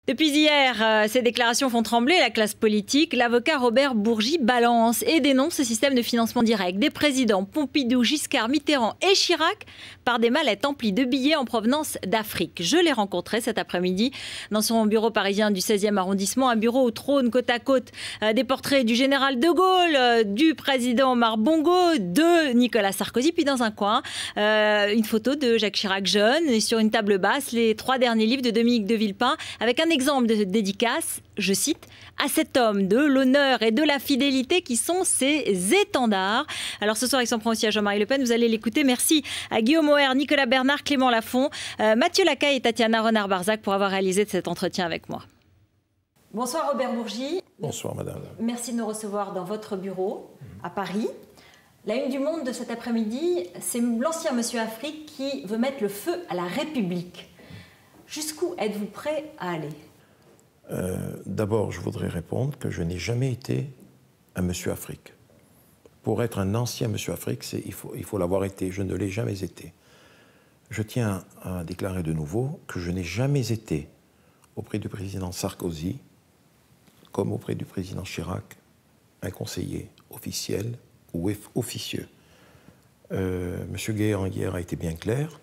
Depuis hier, ces déclarations font trembler la classe politique. L'avocat Robert Bourgi balance et dénonce ce système de financement direct des présidents Pompidou, Giscard, Mitterrand et Chirac par des mallettes emplies de billets en provenance d'Afrique. Je l'ai rencontré cet après-midi dans son bureau parisien du 16e arrondissement, un bureau où trône côte à côte des portraits du général de Gaulle, du président Omar Bongo, de Nicolas Sarkozy, puis dans un coin, une photo de Jacques Chirac jeune, et sur une table basse, les 3 derniers livres de Dominique de Villepin, avec un exemple de dédicace, je cite, à cet homme de l'honneur et de la fidélité qui sont ses étendards. Alors ce soir, il s'en prend aussi à Jean-Marie Le Pen. Vous allez l'écouter. Merci à Guillaume Hoer, Nicolas Bernard, Clément Lafont, Mathieu Lacaille et Tatiana Renard-Barzac pour avoir réalisé cet entretien avec moi. Bonsoir Robert Bourgi. Bonsoir madame. Merci de nous recevoir dans votre bureau à Paris. La une du Monde de cet après-midi, c'est l'ancien monsieur Afrique qui veut mettre le feu à la République. Jusqu'où êtes-vous prêt à aller ? D'abord, je voudrais répondre que je n'ai jamais été un monsieur Afrique. Pour être un ancien monsieur Afrique, il faut l'avoir été. Je ne l'ai jamais été. Je tiens à déclarer de nouveau que je n'ai jamais été auprès du président Sarkozy, comme auprès du président Chirac, un conseiller officiel ou officieux. Monsieur Guéant hier a été bien clair.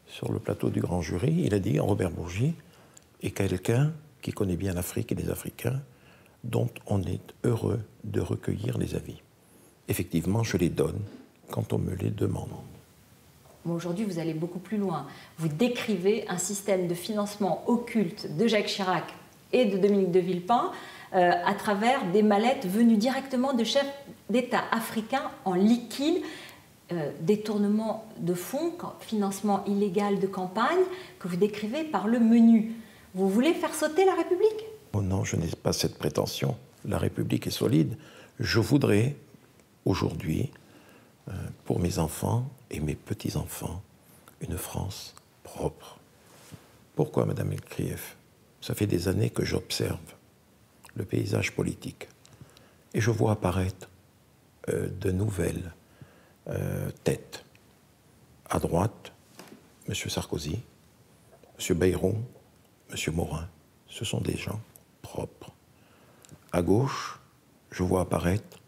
Sur le plateau du grand jury, il a dit Robert Bourgi est quelqu'un qui connaît bien l'Afrique et les Africains, dont on est heureux de recueillir les avis. Effectivement, je les donne quand on me les demande. Aujourd'hui, vous allez beaucoup plus loin. Vous décrivez un système de financement occulte de Jacques Chirac et de Dominique de Villepin à travers des mallettes venues directement de chefs d'État africains en liquide, détournement de fonds, financement illégal de campagne, que vous décrivez par le menu. Vous voulez faire sauter la République ? Oh non, je n'ai pas cette prétention. La République est solide. Je voudrais, aujourd'hui, pour mes enfants et mes petits-enfants, une France propre. Pourquoi, Madame Elkrief ? Ça fait des années que j'observe le paysage politique et je vois apparaître de nouvelles têtes. À droite, M. Sarkozy, M. Bayrou, M. Morin, ce sont des gens propres. À gauche, je vois apparaître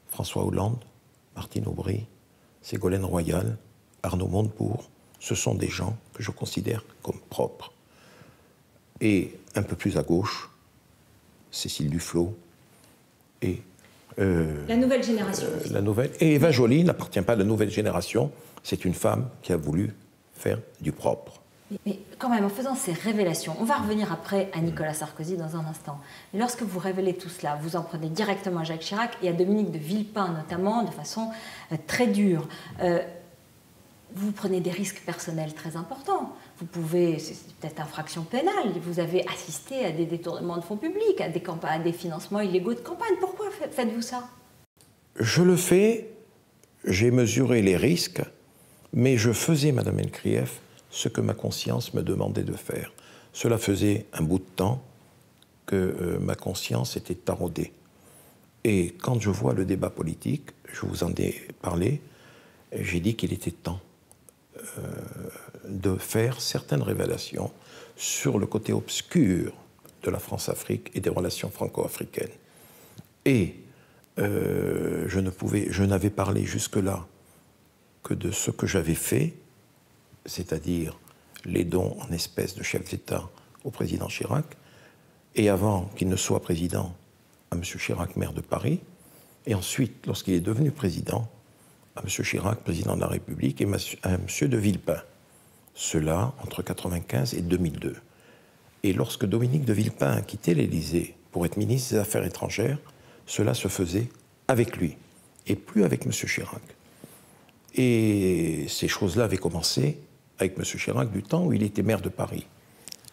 François Hollande, Martine Aubry, Ségolène Royal, Arnaud Montebourg. Ce sont des gens que je considère comme propres. Et un peu plus à gauche, Cécile Duflot et la nouvelle génération. Et Eva Joly n'appartient pas à la nouvelle génération. C'est une femme qui a voulu faire du propre. Mais quand même, en faisant ces révélations, on va revenir après à Nicolas Sarkozy dans un instant. Mais lorsque vous révélez tout cela, vous en prenez directement à Jacques Chirac et à Dominique de Villepin notamment, de façon très dure. Vous prenez des risques personnels très importants. Vous pouvez, c'est peut-être infraction pénale, vous avez assisté à des détournements de fonds publics, à des financements illégaux de campagne. Pourquoi faites-vous ça ? Je le fais, j'ai mesuré les risques, mais je faisais, Madame Elkrief, ce que ma conscience me demandait de faire. Cela faisait un bout de temps que ma conscience était taraudée. Et quand je vois le débat politique, je vous en ai parlé, j'ai dit qu'il était temps de faire certaines révélations sur le côté obscur de la France-Afrique et des relations franco-africaines. Et je n'avais parlé jusque-là que de ce que j'avais fait, c'est-à-dire les dons en espèces de chefs d'État au président Chirac, et avant qu'il ne soit président, à M. Chirac, maire de Paris, et ensuite, lorsqu'il est devenu président, à M. Chirac, président de la République, et à M. de Villepin. Cela entre 1995 et 2002. Et lorsque Dominique de Villepin a quitté l'Élysée pour être ministre des Affaires étrangères, cela se faisait avec lui, et plus avec M. Chirac. Et ces choses-là avaient commencé avec M. Chirac du temps où il était maire de Paris.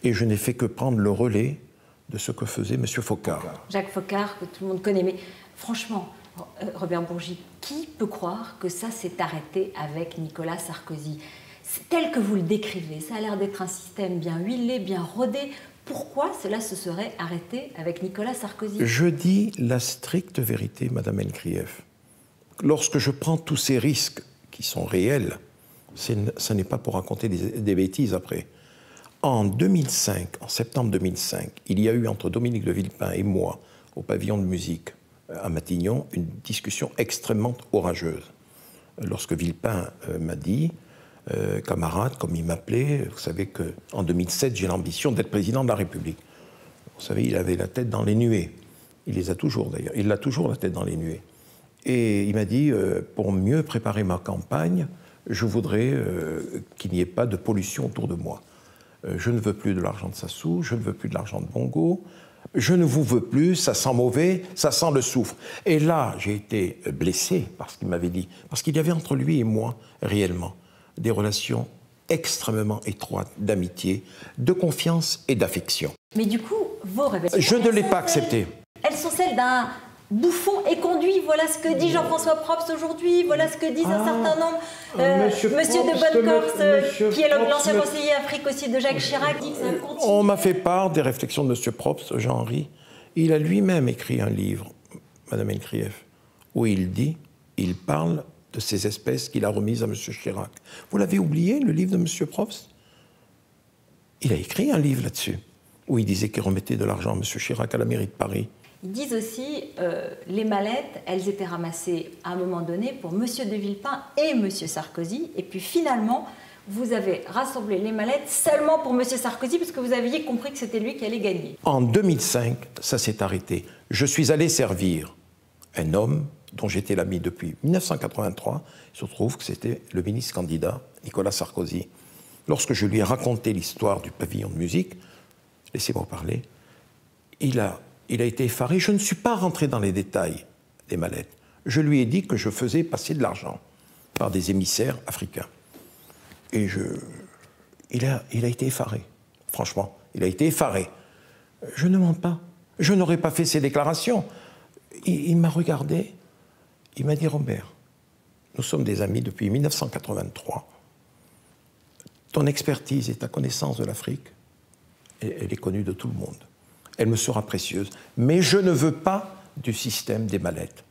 Et je n'ai fait que prendre le relais de ce que faisait M. Faucard. Jacques Faucard, que tout le monde connaît. Mais franchement, Robert Bourgi, qui peut croire que ça s'est arrêté avec Nicolas Sarkozy ? Tel que vous le décrivez, ça a l'air d'être un système bien huilé, bien rodé. Pourquoi cela se serait arrêté avec Nicolas Sarkozy ? Je dis la stricte vérité, Madame Elkrief. Lorsque je prends tous ces risques qui sont réels, ce n'est pas pour raconter des bêtises après. En 2005, en septembre 2005, il y a eu entre Dominique de Villepin et moi, au pavillon de musique à Matignon, une discussion extrêmement orageuse. Lorsque Villepin m'a dit, camarade, comme il m'appelait, vous savez qu'en 2007, j'ai l'ambition d'être président de la République. Vous savez, il avait la tête dans les nuées. Il les a toujours d'ailleurs. Il a toujours la tête dans les nuées. Et il m'a dit, pour mieux préparer ma campagne, je voudrais qu'il n'y ait pas de pollution autour de moi. Je ne veux plus de l'argent de Sassou, je ne veux plus de l'argent de Bongo, je ne vous veux plus, ça sent mauvais, ça sent le soufre. Et là, j'ai été blessé par ce qu'il m'avait dit, parce qu'il y avait entre lui et moi, réellement, des relations extrêmement étroites d'amitié, de confiance et d'affection. Mais du coup, vos révélations... Je ne l'ai pas accepté. Elles sont celles d'un bouffon éconduit. Voilà ce que dit Jean-François Probst aujourd'hui, voilà ce que disent un certain nombre. Monsieur de Bonnecorse, qui est l'ancien conseiller Afrique aussi de Jacques Chirac, dit que ça continue. On m'a fait part des réflexions de M. Probst, Jean-Henri. Il a lui-même écrit un livre, Madame Elkrief, où il parle de ces espèces qu'il a remises à M. Chirac. Vous l'avez oublié, le livre de M. Probst? Il a écrit un livre là-dessus, où il disait qu'il remettait de l'argent à M. Chirac à la mairie de Paris. Ils disent aussi les mallettes, elles étaient ramassées à un moment donné pour M. de Villepin et M. Sarkozy. Et puis finalement, vous avez rassemblé les mallettes seulement pour M. Sarkozy parce que vous aviez compris que c'était lui qui allait gagner. En 2005, ça s'est arrêté. Je suis allé servir un homme dont j'étais l'ami depuis 1983. Il se trouve que c'était le ministre candidat Nicolas Sarkozy. Lorsque je lui ai raconté l'histoire du pavillon de musique, laissez-moi parler, il a été effaré. Je ne suis pas rentré dans les détails des mallettes. Je lui ai dit que je faisais passer de l'argent par des émissaires africains. Et il a été effaré. Franchement, il a été effaré. Je ne mens pas. Je n'aurais pas fait ces déclarations. Il m'a regardé. Il m'a dit, Robert, nous sommes des amis depuis 1983. Ton expertise et ta connaissance de l'Afrique, elle est connue de tout le monde. Elle me sera précieuse. Mais je ne veux pas du système des mallettes.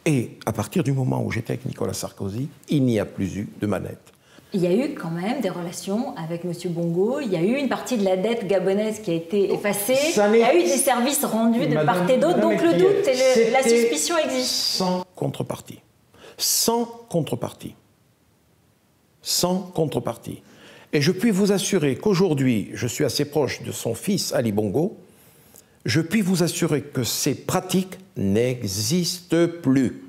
Et à partir du moment où j'étais avec Nicolas Sarkozy, il n'y a plus eu de mallettes. Il y a eu quand même des relations avec M. Bongo. Il y a eu une partie de la dette gabonaise qui a été effacée. Il y a eu des services rendus de part et d'autre. Donc le doute et la suspicion existent. Sans contrepartie. Sans contrepartie. Sans contrepartie. Et je puis vous assurer qu'aujourd'hui, je suis assez proche de son fils Ali Bongo, je puis vous assurer que ces pratiques n'existent plus.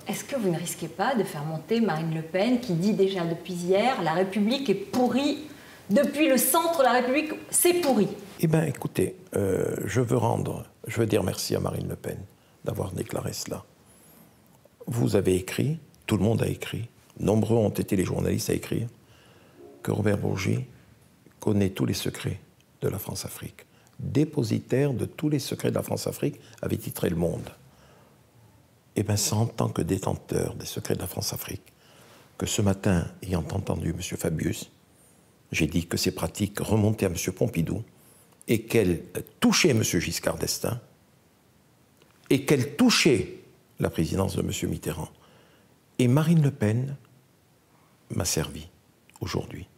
Est-ce que vous ne risquez pas de faire monter Marine Le Pen, qui dit déjà depuis hier, la République est pourrie, depuis le centre de la République, c'est pourri? Eh bien, écoutez, je veux dire merci à Marine Le Pen d'avoir déclaré cela. Vous avez écrit, tout le monde a écrit, nombreux ont été les journalistes à écrire, que Robert Bourgi connaît tous les secrets de la France-Afrique. Dépositaire de tous les secrets de la France-Afrique, avait titré Le Monde. Eh bien, c'est en tant que détenteur des secrets de la France-Afrique que ce matin, ayant entendu M. Fabius, j'ai dit que ces pratiques remontaient à M. Pompidou et qu'elles touchaient M. Giscard d'Estaing et qu'elles touchaient la présidence de M. Mitterrand. Et Marine Le Pen m'a servi aujourd'hui.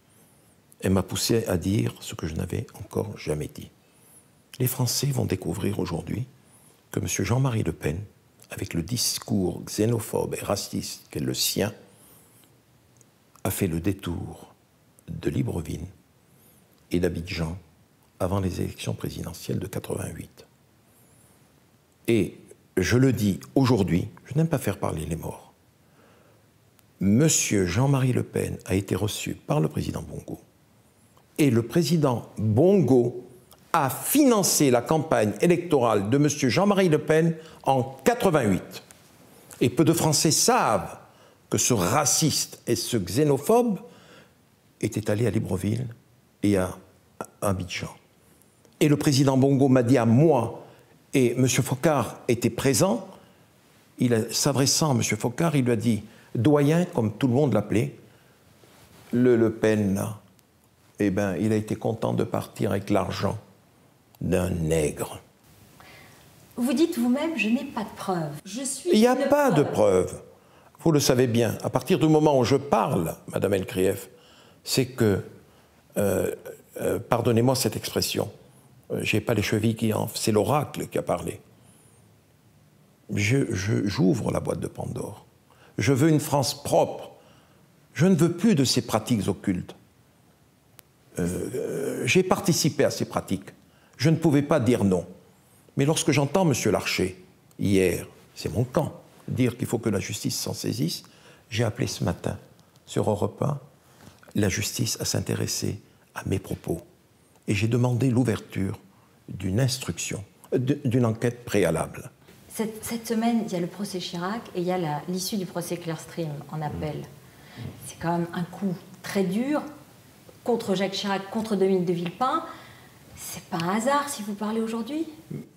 Elle m'a poussé à dire ce que je n'avais encore jamais dit. Les Français vont découvrir aujourd'hui que M. Jean-Marie Le Pen, avec le discours xénophobe et raciste qu'est le sien, a fait le détour de Libreville et d'Abidjan avant les élections présidentielles de 88. Et je le dis aujourd'hui, je n'aime pas faire parler les morts. Monsieur Jean-Marie Le Pen a été reçu par le président Bongo. Et le président Bongo a financé la campagne électorale de monsieur Jean-Marie Le Pen en 88. Et peu de Français savent que ce raciste et ce xénophobe était allé à Libreville et à Abidjan. Et le président Bongo m'a dit à moi, et M. Foccart était présent, s'adressant à M. Foccart, il lui a dit, doyen, comme tout le monde l'appelait, Le Pen, là, eh bien, il a été content de partir avec l'argent d'un nègre. Vous dites vous-même, je n'ai pas de preuves. Il n'y a pas de preuves. Vous le savez bien. À partir du moment où je parle, Madame Elkrief, c'est que pardonnez-moi cette expression, j'ai pas les chevilles qui enflent, c'est l'oracle qui a parlé. J'ouvre la boîte de Pandore. Je veux une France propre. Je ne veux plus de ces pratiques occultes. J'ai participé à ces pratiques. Je ne pouvais pas dire non. Mais lorsque j'entends M. Larcher, hier, c'est mon camp, dire qu'il faut que la justice s'en saisisse, j'ai appelé ce matin, sur Europe 1, la justice à s'intéresser à mes propos. Et j'ai demandé l'ouverture d'une instruction, d'une enquête préalable. Cette semaine, il y a le procès Chirac et il y a l'issue du procès Clearstream en appel. C'est quand même un coup très dur contre Jacques Chirac, contre Dominique de Villepin. C'est pas un hasard si vous parlez aujourd'hui.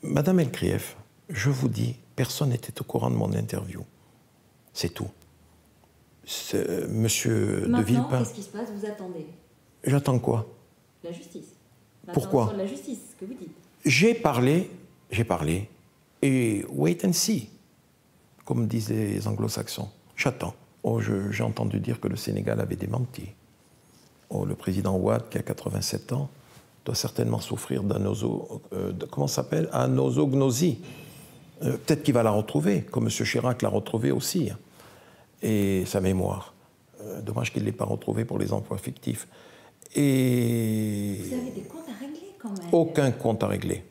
Madame Elkrief, je vous dis, personne n'était au courant de mon interview. C'est tout. Monsieur de Villepin... Maintenant, qu'est-ce qui se passe? Vous attendez? J'attends quoi? La justice. Pourquoi? Sur la justice, ce que vous dites. J'ai parlé, et wait and see, comme disent les anglo-saxons. J'attends. Oh, j'ai entendu dire que le Sénégal avait démenti. Oh, le président Ouad, qui a 87 ans, doit certainement souffrir comment ça s'appelle? Anosognosie. Peut-être qu'il va la retrouver, comme M. Chirac l'a retrouvé aussi. Et sa mémoire. Dommage qu'il ne l'ait pas retrouvée pour les emplois fictifs. Et... Vous avez des comptes à régler quand même. Aucun compte à régler.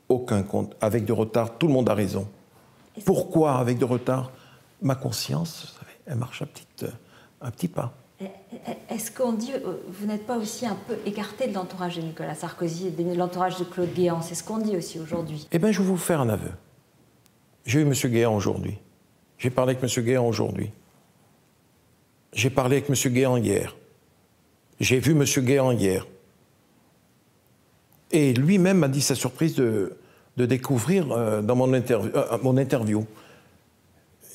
Aucun compte. Avec de retard, tout le monde a raison. Pourquoi avec de retard? Ma conscience, vous savez, elle marche un petit pas. Est-ce qu'on dit, vous n'êtes pas aussi un peu écarté de l'entourage de Nicolas Sarkozy et de l'entourage de Claude Guéant? C'est ce qu'on dit aussi aujourd'hui. Eh bien, je vais vous faire un aveu. J'ai eu M. Guéant aujourd'hui. J'ai parlé avec M. Guéant aujourd'hui. J'ai parlé avec M. Guéant hier. J'ai vu M. Guéant hier. Et lui-même m'a dit sa surprise de découvrir dans mon interview.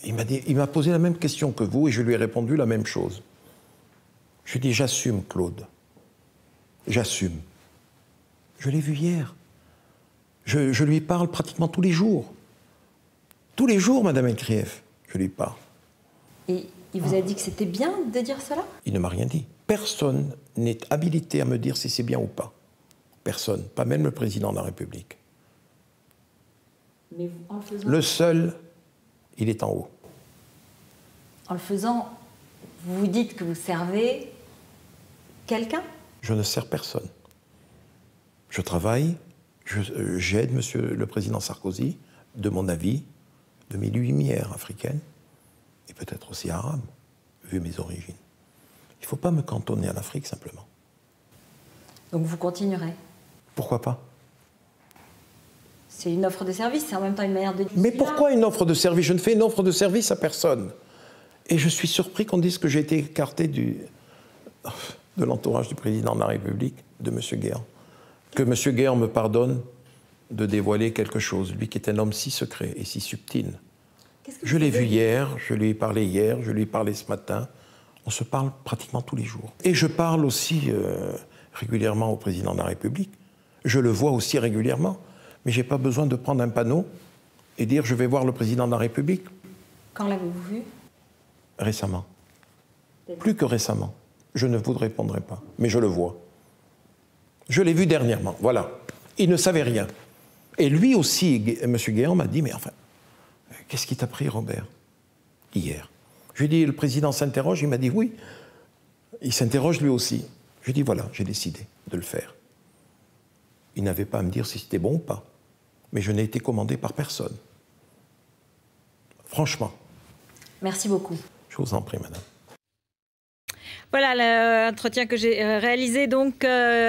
Il m'a posé la même question que vous et je lui ai répondu la même chose. Je lui ai dit, j'assume, Claude. J'assume. Je l'ai vu hier. Je lui parle pratiquement tous les jours. Tous les jours, Madame Elkrief, je lui parle. Et il vous a dit que c'était bien de dire cela? Il ne m'a rien dit. Personne n'est habilité à me dire si c'est bien ou pas. Personne, pas même le président de la République. Mais en le faisant... Le seul, il est en haut. En le faisant, vous vous dites que vous servez quelqu'un? Je ne sers personne. Je travaille, j'aide Monsieur le Président Sarkozy, de mon avis, de mes lumières africaines, et peut-être aussi arabes, vu mes origines. Il ne faut pas me cantonner à l'Afrique, simplement. Donc vous continuerez? Pourquoi pas? C'est une offre de service, c'est en même temps une manière de dire... Mais pourquoi une offre de service? Je ne fais une offre de service à personne. Et je suis surpris qu'on dise que j'ai été écarté de l'entourage du président de la République, de M. Guéant. Que M. Guéant me pardonne de dévoiler quelque chose, lui qui est un homme si secret et si subtil. Je l'ai vu hier, je lui ai parlé hier, je lui ai parlé ce matin. On se parle pratiquement tous les jours. Et je parle aussi régulièrement au président de la République. Je le vois aussi régulièrement. Mais je n'ai pas besoin de prendre un panneau et dire « je vais voir le président de la République ». Quand l'avez-vous vu? Récemment. Plus que récemment. Je ne vous répondrai pas, mais je le vois. Je l'ai vu dernièrement, voilà. Il ne savait rien. Et lui aussi, M. Guéant m'a dit « mais enfin, qu'est-ce qui t'a pris, Robert ?» Hier. Je lui ai dit « le président s'interroge ?» Il m'a dit « oui ». Il s'interroge lui aussi. Je lui ai dit « voilà, j'ai décidé de le faire ». Il n'avait pas à me dire si c'était bon ou pas. Mais je n'ai été commandé par personne. Franchement. Merci beaucoup. Je vous en prie, madame. Voilà l'entretien que j'ai réalisé donc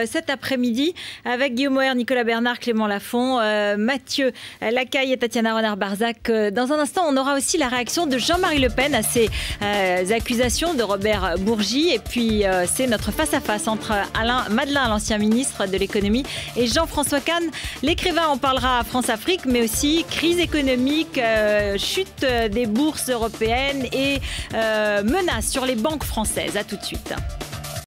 cet après-midi avec Guillaume Hoer, Nicolas Bernard, Clément Lafont, Mathieu Lacaille et Tatiana Renard-Barzac. Dans un instant, on aura aussi la réaction de Jean-Marie Le Pen à ces accusations de Robert Bourgi. Et puis, c'est notre face-à-face entre Alain Madelin, l'ancien ministre de l'économie, et Jean-François Kahn, l'écrivain. On parlera France-Afrique, mais aussi crise économique, chute des bourses européennes et menaces sur les banques françaises. À tout de suite.